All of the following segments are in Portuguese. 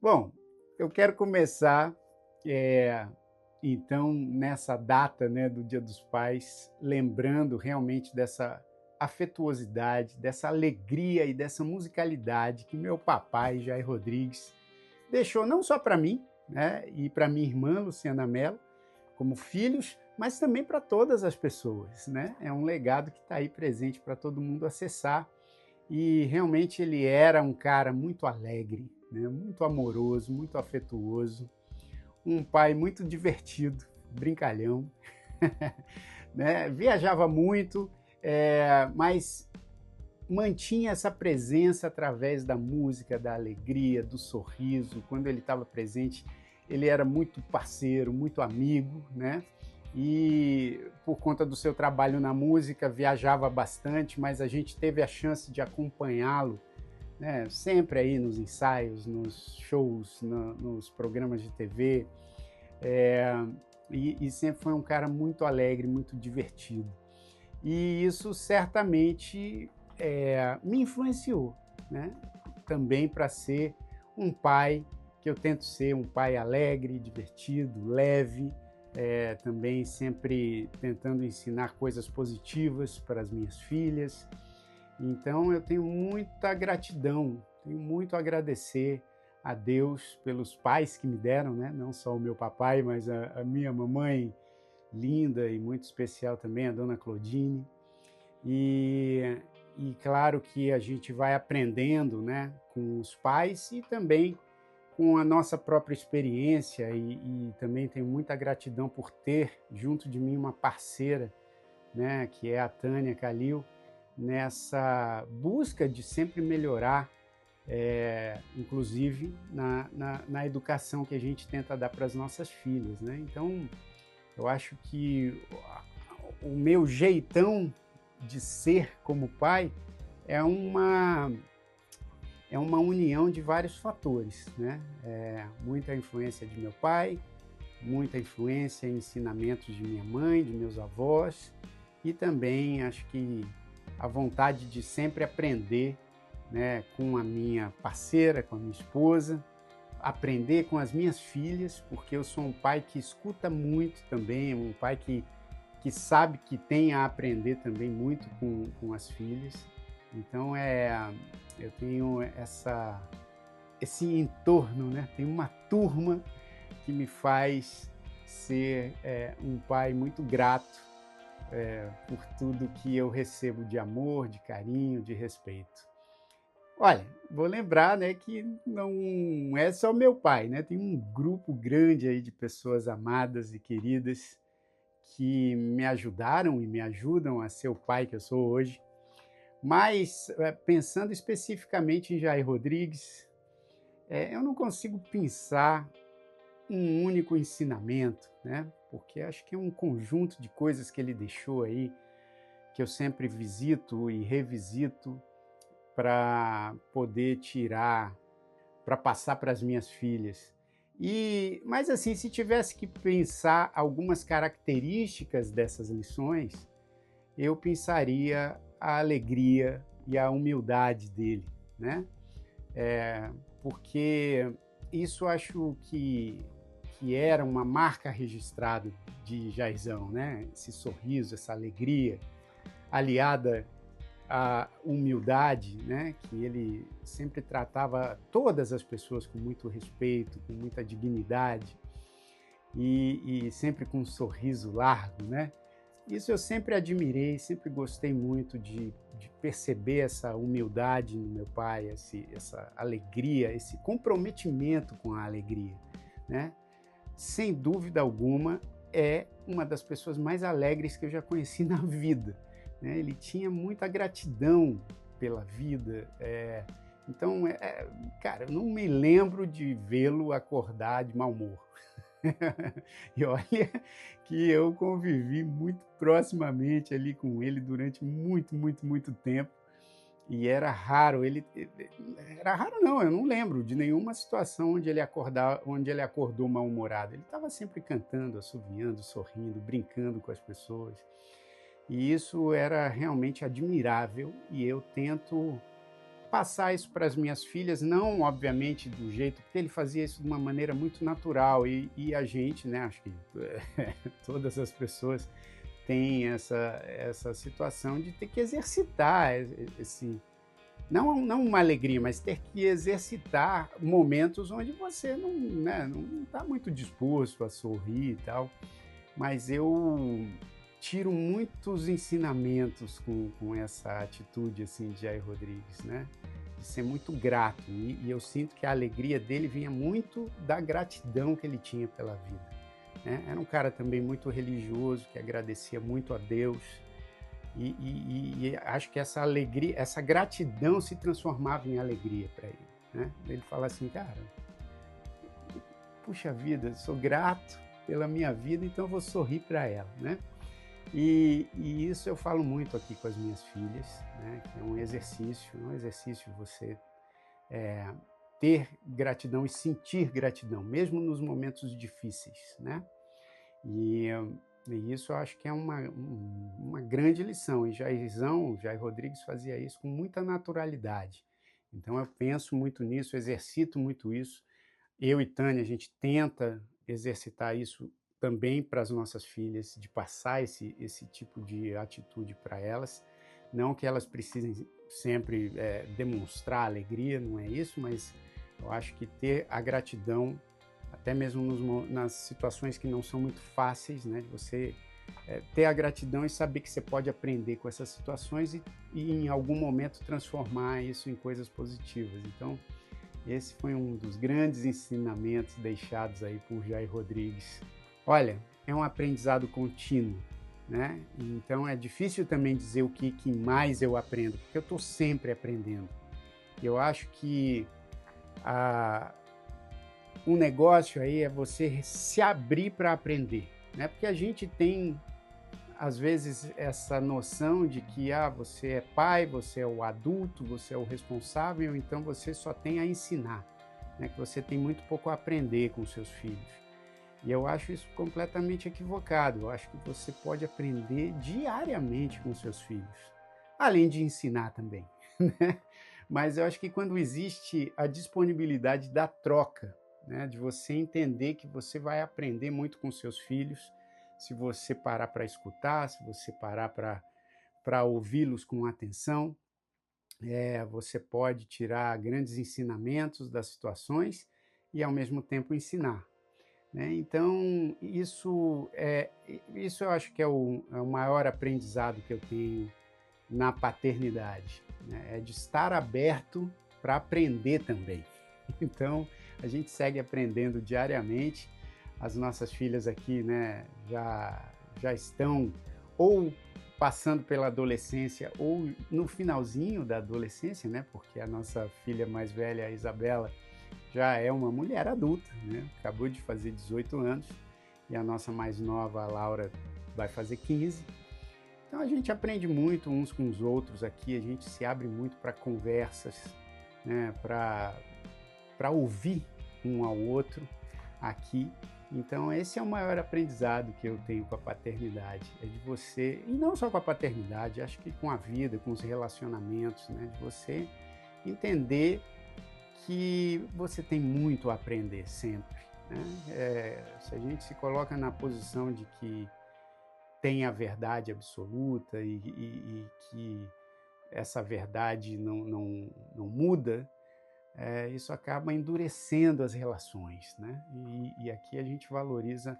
Bom, eu quero começar, então, nessa data, né, do Dia dos Pais, lembrando realmente dessa afetuosidade, dessa alegria e dessa musicalidade que meu papai, Jair Rodrigues, deixou não só para mim, né, e para minha irmã, Luciana Mello, como filhos, mas também para todas as pessoas, né? É um legado que está aí presente para todo mundo acessar. E realmente ele era um cara muito alegre, né? Muito amoroso, muito afetuoso, um pai muito divertido, brincalhão, né? Viajava muito, mas mantinha essa presença através da música, da alegria, do sorriso. Quando ele estava presente, ele era muito parceiro, muito amigo, né? E por conta do seu trabalho na música, viajava bastante, mas a gente teve a chance de acompanhá-lo, né? Sempre aí nos ensaios, nos shows, nos programas de TV, e sempre foi um cara muito alegre, muito divertido. E isso certamente me influenciou, né? Também para ser um pai, que eu tento ser um pai alegre, divertido, leve, também sempre tentando ensinar coisas positivas para as minhas filhas. Então eu tenho muita gratidão, tenho muito a agradecer a Deus pelos pais que me deram, né? Não só o meu papai, mas a minha mamãe linda e muito especial também, a dona Claudine. E, e claro que a gente vai aprendendo, né, com os pais e também com a nossa própria experiência, e também tenho muita gratidão por ter junto de mim uma parceira, né, que é a Tânia Calil, nessa busca de sempre melhorar, inclusive na educação que a gente tenta dar para as nossas filhas, né? Então, eu acho que o meu jeitão de ser como pai é uma união de vários fatores, né? Muita influência de meu pai, muita influência em ensinamentos de minha mãe, de meus avós, e também acho que a vontade de sempre aprender, né, com a minha parceira, com a minha esposa, aprender com as minhas filhas, porque eu sou um pai que escuta muito também, um pai que sabe que tem a aprender também muito com as filhas. Então, eu tenho esse entorno, né? Tem uma turma que me faz ser um pai muito grato por tudo que eu recebo de amor, de carinho, de respeito. Olha, vou lembrar, né, que não é só meu pai, né? Tem um grupo grande aí de pessoas amadas e queridas que me ajudaram e me ajudam a ser o pai que eu sou hoje. Mas, pensando especificamente em Jair Rodrigues, eu não consigo pensar um único ensinamento, né? Porque acho que é um conjunto de coisas que ele deixou aí, que eu sempre visito e revisito para poder tirar, para passar para as minhas filhas. Mas assim, se tivesse que pensar algumas características dessas lições, eu pensaria a alegria e a humildade dele, né? Porque isso acho que era uma marca registrada de Jairzão, né? Esse sorriso, essa alegria, aliada à humildade, né? Que ele sempre tratava todas as pessoas com muito respeito, com muita dignidade, e sempre com um sorriso largo, né? Isso eu sempre admirei, sempre gostei muito de perceber essa humildade no meu pai, essa alegria, esse comprometimento com a alegria, né? Sem dúvida alguma, é uma das pessoas mais alegres que eu já conheci na vida, né? Ele tinha muita gratidão pela vida, então, cara, eu não me lembro de vê-lo acordar de mau humor. E olha que eu convivi muito proximamente ali com ele durante muito, muito, muito tempo. E era raro, era raro não, eu não lembro de nenhuma situação onde ele acordou mal-humorado. Ele estava sempre cantando, assoviando, sorrindo, brincando com as pessoas. E isso era realmente admirável e eu tento passar isso para as minhas filhas, não obviamente do jeito, porque ele fazia isso de uma maneira muito natural e a gente, né, acho que todas as pessoas têm essa situação de ter que exercitar esse, não uma alegria, mas ter que exercitar momentos onde você não está muito disposto a sorrir e tal. Mas eu tiro muitos ensinamentos com essa atitude assim, de Jair Rodrigues, né? De ser muito grato. E eu sinto que a alegria dele vinha muito da gratidão que ele tinha pela vida, né? Era um cara também muito religioso, que agradecia muito a Deus. E acho que essa alegria, essa gratidão se transformava em alegria para ele, né? Ele fala assim, cara, puxa vida, sou grato pela minha vida, então eu vou sorrir para ela, né? E isso eu falo muito aqui com as minhas filhas, né? Que é um exercício você ter gratidão e sentir gratidão, mesmo nos momentos difíceis, né? E isso eu acho que é uma grande lição. E Jair Rodrigues fazia isso com muita naturalidade. Então eu penso muito nisso, exercito muito isso. Eu e Tânia, a gente tenta exercitar isso também para as nossas filhas, de passar esse tipo de atitude para elas. Não que elas precisem sempre demonstrar alegria, não é isso, mas eu acho que ter a gratidão, até mesmo nas situações que não são muito fáceis, né, de você ter a gratidão e saber que você pode aprender com essas situações e em algum momento transformar isso em coisas positivas. Então, esse foi um dos grandes ensinamentos deixados aí por Jair Rodrigues. Olha, é um aprendizado contínuo, né? Então é difícil também dizer o que mais eu aprendo, porque eu estou sempre aprendendo. Eu acho que um negócio aí é você se abrir para aprender, né? Porque a gente tem, às vezes, essa noção de que você é pai, você é o adulto, você é o responsável, então você só tem a ensinar, né? Que você tem muito pouco a aprender com seus filhos. E eu acho isso completamente equivocado. Eu acho que você pode aprender diariamente com seus filhos, além de ensinar também, né? Mas eu acho que quando existe a disponibilidade da troca, né, de você entender que você vai aprender muito com seus filhos, se você parar para escutar, se você parar para ouvi-los com atenção, você pode tirar grandes ensinamentos das situações e, ao mesmo tempo, ensinar, né? Então, isso eu acho que é o maior aprendizado que eu tenho na paternidade, né? É de estar aberto para aprender também. Então, a gente segue aprendendo diariamente. As nossas filhas aqui, né, já estão ou passando pela adolescência ou no finalzinho da adolescência, né? Porque a nossa filha mais velha, a Isabela, já é uma mulher adulta, né? Acabou de fazer 18 anos e a nossa mais nova, a Laura, vai fazer 15. Então a gente aprende muito uns com os outros aqui, a gente se abre muito para conversas, né? Para ouvir um ao outro aqui. Então esse é o maior aprendizado que eu tenho com a paternidade, é de você, e não só com a paternidade, acho que com a vida, com os relacionamentos, né? De você entender que você tem muito a aprender sempre, né? Se a gente se coloca na posição de que tem a verdade absoluta e que essa verdade não muda, isso acaba endurecendo as relações, né? E aqui a gente valoriza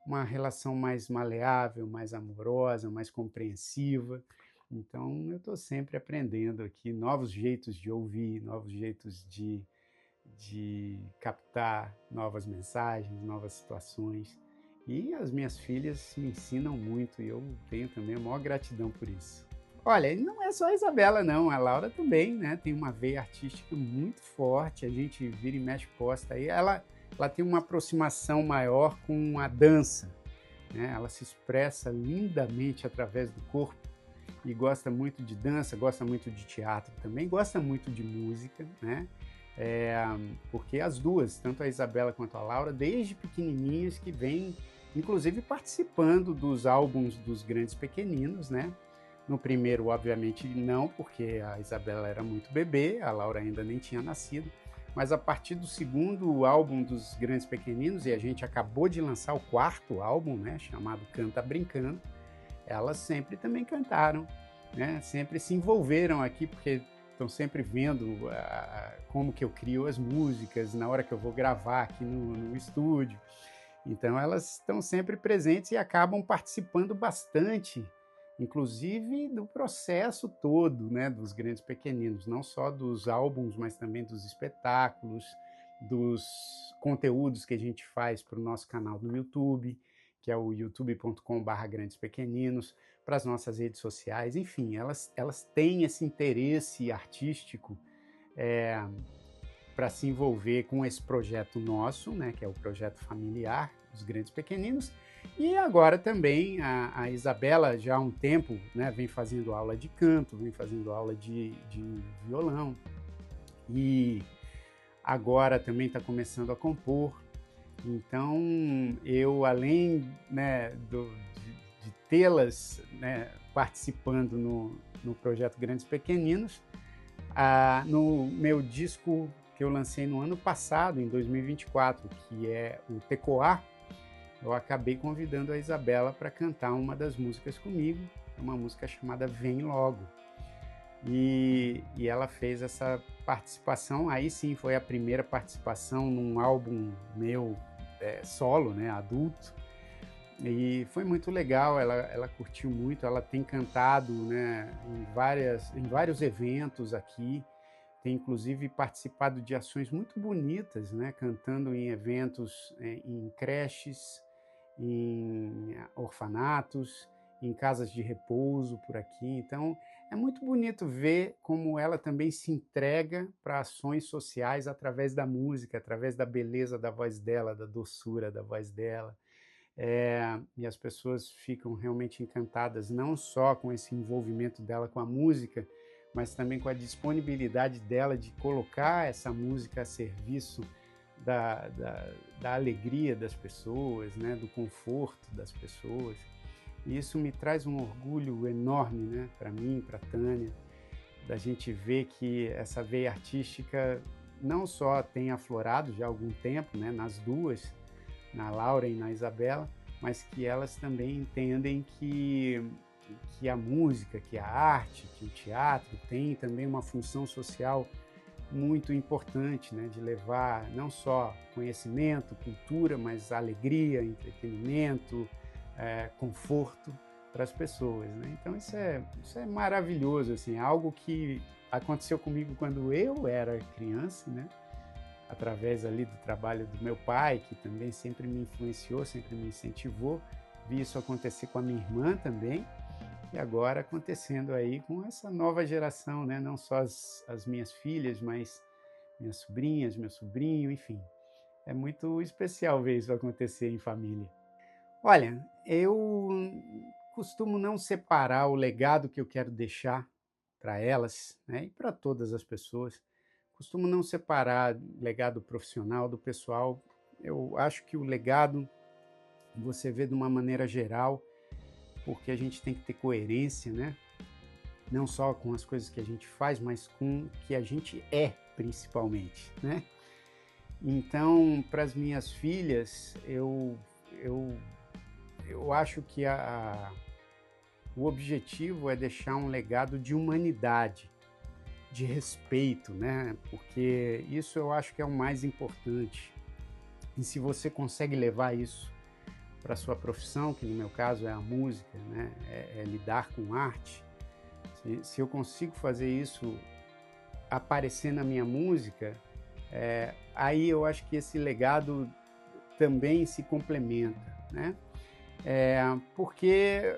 uma relação mais maleável, mais amorosa, mais compreensiva. Então, eu estou sempre aprendendo aqui novos jeitos de ouvir, novos jeitos de captar novas mensagens, novas situações. E as minhas filhas me ensinam muito e eu tenho também a maior gratidão por isso. Olha, e não é só a Isabela, não. A Laura também, né? Tem uma veia artística muito forte. A gente vira e mexe posta aí. Ela tem uma aproximação maior com a dança, né? Ela se expressa lindamente através do corpo. e gosta muito de dança, gosta muito de teatro também, gosta muito de música, né? Porque as duas, tanto a Isabela quanto a Laura, desde pequenininhas que vêm, inclusive participando dos álbuns dos Grandes Pequeninos, né? No primeiro, obviamente, não, porque a Isabela era muito bebê, a Laura ainda nem tinha nascido, mas a partir do segundo álbum dos Grandes Pequeninos, e a gente acabou de lançar o quarto álbum, né, chamado Canta Brincando, elas sempre também cantaram, né? Sempre se envolveram aqui, porque estão sempre vendo como que eu crio as músicas, na hora que eu vou gravar aqui no estúdio. Então elas estão sempre presentes e acabam participando bastante, inclusive do processo todo, né, dos Grandes Pequeninos, não só dos álbuns, mas também dos espetáculos, dos conteúdos que a gente faz para o nosso canal do YouTube, que é o youtube.com/Grandes Pequeninos, para as nossas redes sociais, enfim, elas têm esse interesse artístico para se envolver com esse projeto nosso, né, que é o projeto familiar dos Grandes Pequeninos, e agora também a Isabela já há um tempo, né, vem fazendo aula de canto, vem fazendo aula de violão, e agora também está começando a compor. Então, eu, além, né, de tê-las, né, participando no projeto Grandes Pequeninos, no meu disco que eu lancei no ano passado, em 2024, que é o Tecoá, eu acabei convidando a Isabela para cantar uma das músicas comigo, uma música chamada Vem Logo. E ela fez essa participação, aí sim foi a primeira participação num álbum meu solo, né, adulto, e foi muito legal, ela curtiu muito, ela tem cantado, né, em vários eventos aqui, tem inclusive participado de ações muito bonitas, né, cantando em eventos em creches, em orfanatos, em casas de repouso por aqui. Então, é muito bonito ver como ela também se entrega para ações sociais através da música, através da beleza da voz dela, da doçura da voz dela. E as pessoas ficam realmente encantadas, não só com esse envolvimento dela com a música, mas também com a disponibilidade dela de colocar essa música a serviço da alegria das pessoas, né, do conforto das pessoas. E isso me traz um orgulho enorme, né, para mim, para a Tânia, da gente ver que essa veia artística não só tem aflorado já há algum tempo, né, nas duas, na Laura e na Isabela, mas que elas também entendem que a música, que a arte, que o teatro tem também uma função social muito importante, né, de levar não só conhecimento, cultura, mas alegria, entretenimento, conforto para as pessoas, né? Então isso é maravilhoso, assim, é algo que aconteceu comigo quando eu era criança, né? Através ali do trabalho do meu pai, que também sempre me influenciou, sempre me incentivou. Vi isso acontecer com a minha irmã também, e agora acontecendo aí com essa nova geração, né? Não só as minhas filhas, mas minhas sobrinhas, meu sobrinho, enfim. É muito especial ver isso acontecer em família. Olha, eu costumo não separar o legado que eu quero deixar para elas, né, e para todas as pessoas. Costumo não separar legado profissional do pessoal. Eu acho que o legado você vê de uma maneira geral, porque a gente tem que ter coerência, né? Não só com as coisas que a gente faz, mas com o que a gente é, principalmente, né? Então, para as minhas filhas, eu acho que o objetivo é deixar um legado de humanidade, de respeito, né? Porque isso eu acho que é o mais importante. E se você consegue levar isso para a sua profissão, que no meu caso é a música, né? É lidar com arte, se eu consigo fazer isso aparecer na minha música, aí eu acho que esse legado também se complementa, né? Porque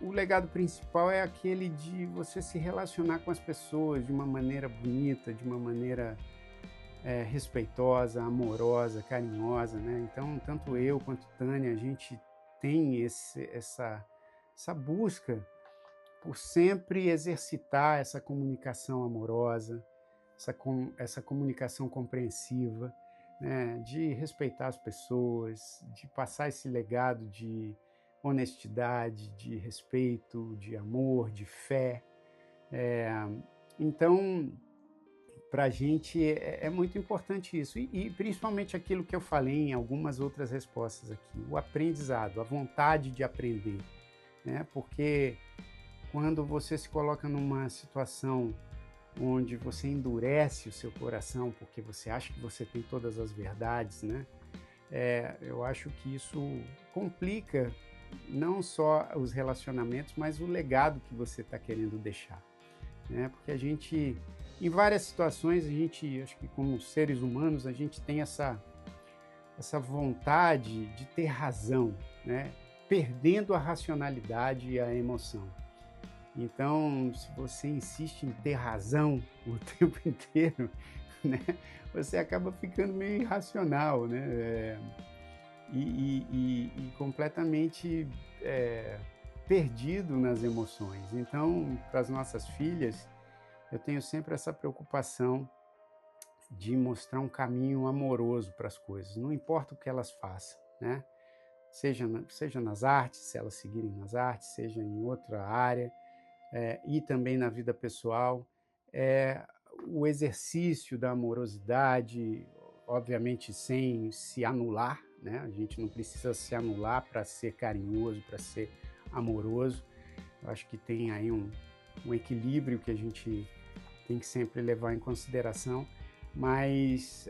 o legado principal é aquele de você se relacionar com as pessoas de uma maneira bonita, de uma maneira respeitosa, amorosa, carinhosa, né? Então, tanto eu quanto Tânia, a gente tem essa busca por sempre exercitar essa comunicação amorosa, essa comunicação compreensiva, né, de respeitar as pessoas, de passar esse legado de honestidade, de respeito, de amor, de fé. Então, para a gente é muito importante isso. E principalmente aquilo que eu falei em algumas outras respostas aqui, o aprendizado, a vontade de aprender, né? Porque quando você se coloca numa situação onde você endurece o seu coração porque você acha que você tem todas as verdades, né? Eu acho que isso complica não só os relacionamentos, mas o legado que você está querendo deixar, né? Porque a gente, em várias situações, a gente, acho que como seres humanos, a gente tem essa vontade de ter razão, né? Perdendo a racionalidade e a emoção. Então, se você insiste em ter razão o tempo inteiro, né, você acaba ficando meio irracional, né? E completamente perdido nas emoções. Então, para as nossas filhas, eu tenho sempre essa preocupação de mostrar um caminho amoroso para as coisas, não importa o que elas façam, né? Seja nas artes, se elas seguirem nas artes, seja em outra área, e também na vida pessoal, o exercício da amorosidade, obviamente sem se anular, né? A gente não precisa se anular para ser carinhoso, para ser amoroso. Eu acho que tem aí um equilíbrio que a gente tem que sempre levar em consideração, mas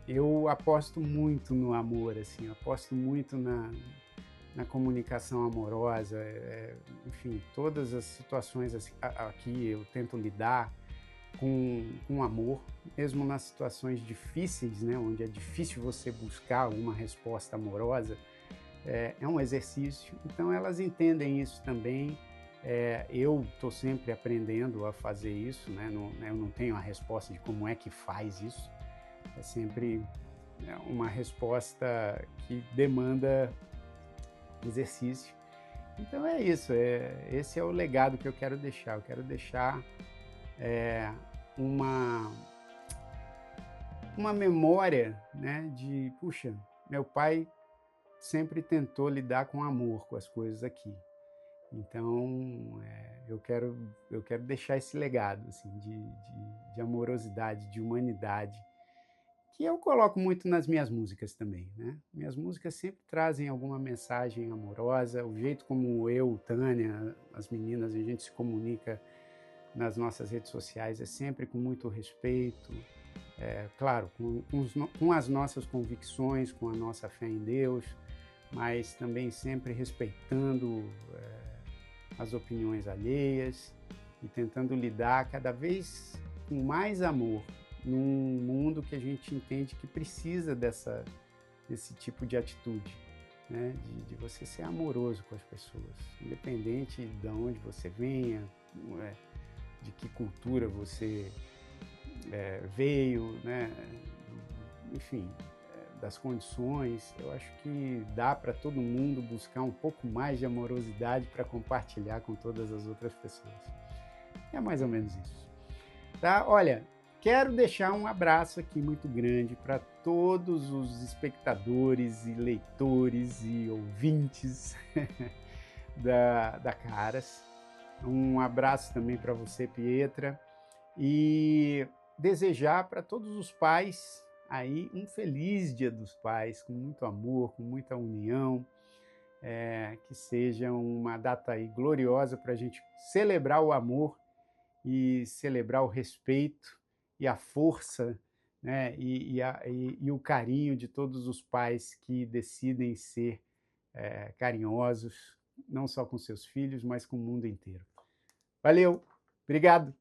eu aposto muito no amor, assim, aposto muito na comunicação amorosa, enfim, todas as situações aqui eu tento lidar com amor, mesmo nas situações difíceis, né, onde é difícil você buscar uma resposta amorosa, é um exercício, então elas entendem isso também. Eu estou sempre aprendendo a fazer isso, né? Eu não tenho a resposta de como é que faz isso, é sempre uma resposta que demanda exercício. Então é isso, esse é o legado que eu quero deixar. Eu quero deixar uma memória, né, de, puxa, meu pai sempre tentou lidar com amor com as coisas aqui. Então, eu quero deixar esse legado assim, de amorosidade, de humanidade, que eu coloco muito nas minhas músicas também, né? Minhas músicas sempre trazem alguma mensagem amorosa, o jeito como eu, Tânia, as meninas, a gente se comunica nas nossas redes sociais é sempre com muito respeito, claro, com as nossas convicções, com a nossa fé em Deus, mas também sempre respeitando as opiniões alheias e tentando lidar cada vez com mais amor num mundo que a gente entende que precisa desse tipo de atitude, né? De você ser amoroso com as pessoas, independente de onde você venha, de que cultura você veio, né? Enfim, das condições. Eu acho que dá para todo mundo buscar um pouco mais de amorosidade para compartilhar com todas as outras pessoas. É mais ou menos isso. Tá? Olha, quero deixar um abraço aqui muito grande para todos os espectadores e leitores e ouvintes da Caras. Um abraço também para você, Pietra, e desejar para todos os pais aí um feliz Dia dos Pais, com muito amor, com muita união, que seja uma data aí gloriosa para a gente celebrar o amor e celebrar o respeito e a força, né, e o carinho de todos os pais que decidem ser carinhosos, não só com seus filhos, mas com o mundo inteiro. Valeu, obrigado!